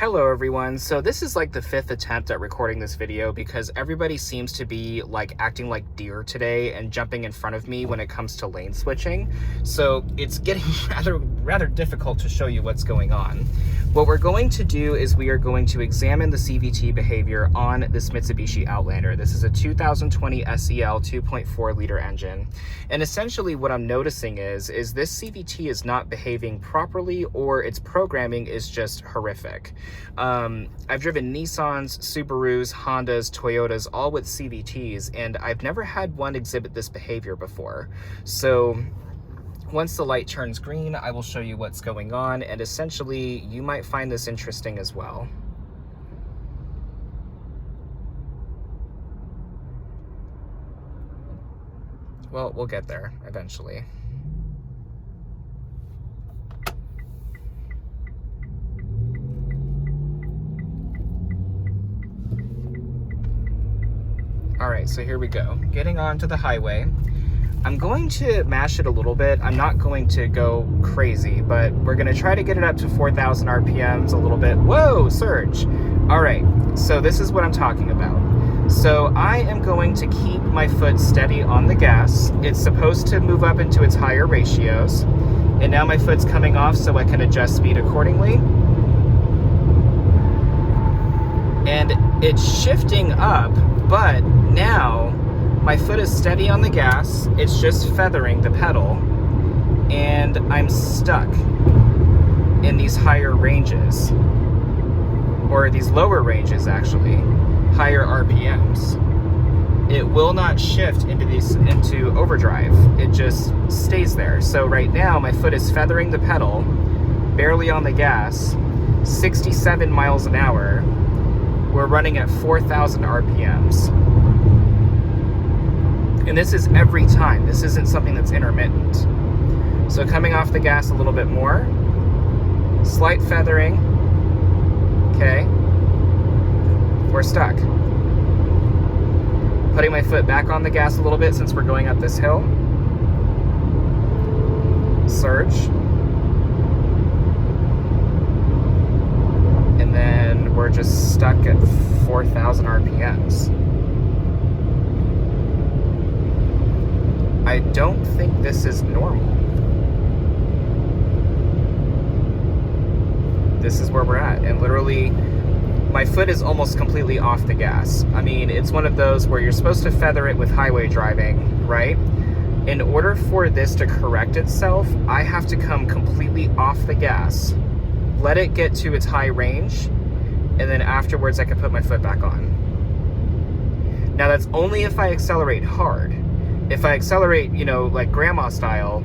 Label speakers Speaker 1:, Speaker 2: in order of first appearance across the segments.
Speaker 1: Hello everyone. So this is like the 5th attempt at recording this video because everybody seems to be like acting like deer today and jumping in front of me when it comes to lane switching. So it's getting rather difficult to show you what's going on. What we're going to do is we are going to examine the CVT behavior on this Mitsubishi Outlander. This is a 2020 SEL 2.4 liter engine. And essentially what I'm noticing is this CVT is not behaving properly, or its programming is just horrific. I've driven Nissans, Subarus, Hondas, Toyotas, all with CVTs, and I've never had one exhibit this behavior before. So once the light turns green, I will show you what's going on, and essentially you might find this interesting as well. Well, we'll get there eventually. All right, so here we go. Getting onto the highway. I'm going to mash it a little bit. I'm not going to go crazy, but we're gonna try to get it up to 4,000 RPMs a little bit. Whoa, surge. All right, so this is what I'm talking about. So I am going to keep my foot steady on the gas. It's supposed to move up into its higher ratios. And now my foot's coming off so I can adjust speed accordingly. And it's shifting up, but now my foot is steady on the gas, it's just feathering the pedal, and I'm stuck in these higher ranges, or these lower ranges actually, higher RPMs. It will not shift into overdrive, it just stays there. So right now my foot is feathering the pedal, barely on the gas, 67 miles an hour. We're running at 4,000 RPMs. And this is every time. This isn't something that's intermittent. So coming off the gas a little bit more. Slight feathering. Okay. We're stuck. Putting my foot back on the gas a little bit since we're going up this hill. Surge. And then we're just stuck at 4,000 RPMs. I don't think this is normal. This is where we're at, and literally my foot is almost completely off the gas. I mean, it's one of those where you're supposed to feather it with highway driving, right? In order for this to correct itself, I have to come completely off the gas, let it get to its high range, and then afterwards I can put my foot back on. Now that's only if I accelerate hard. If I accelerate, you know, like grandma style,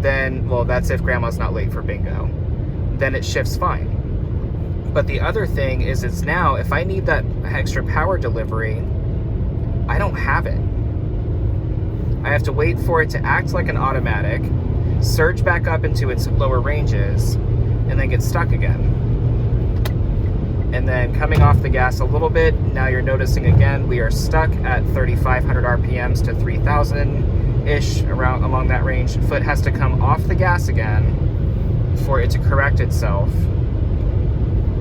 Speaker 1: then, well, that's if grandma's not late for bingo, then it shifts fine. But the other thing is, it's now, if I need that extra power delivery, I don't have it. I have to wait for it to act like an automatic, surge back up into its lower ranges, and then get stuck again. And then coming off the gas a little bit, now you're noticing again, we are stuck at 3,500 RPMs to 3,000-ish, around along that range. Foot has to come off the gas again for it to correct itself,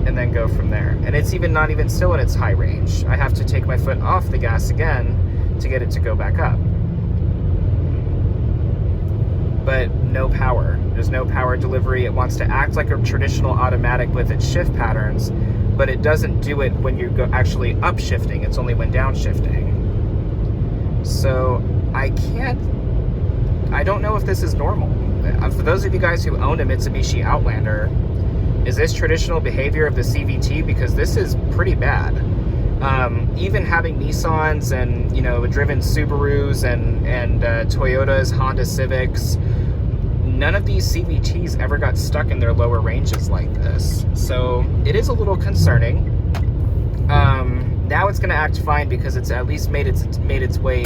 Speaker 1: and then go from there. And it's not even still in its high range. I have to take my foot off the gas again to get it to go back up. But no power. There's no power delivery. It wants to act like a traditional automatic with its shift patterns, but it doesn't do it when you go actually upshifting. It's only when downshifting. So I don't know if this is normal. For those of you guys who own a Mitsubishi Outlander, is this traditional behavior of the CVT? Because this is pretty bad. Even having Nissans and, you know, driven Subarus and Toyotas, Honda Civics, none of these CVTs ever got stuck in their lower ranges like this. So it is a little concerning. Now it's going to act fine because it's at least made its way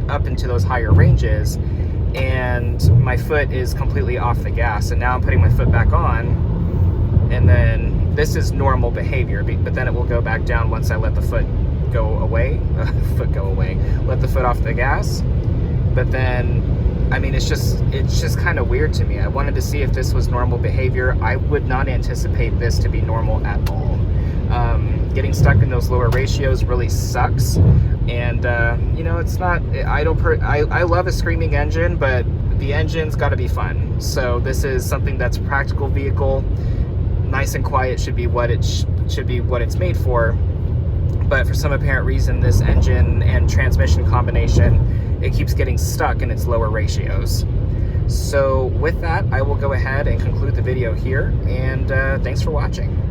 Speaker 1: up into those higher ranges, and my foot is completely off the gas. And now I'm putting my foot back on, and then this is normal behavior, but then it will go back down once I let the foot go away. Let the foot off the gas. But then I mean, it's just kind of weird to me. I wanted to see if this was normal behavior. I would not anticipate this to be normal at all. Getting stuck in those lower ratios really sucks, and you know, it's not. I love a screaming engine, but the engine's got to be fun. So this is something that's a practical vehicle. Nice and quiet should be what it should be what it's made for. But for some apparent reason, this engine and transmission combination, it keeps getting stuck in its lower ratios. So with that, I will go ahead and conclude the video here, and thanks for watching.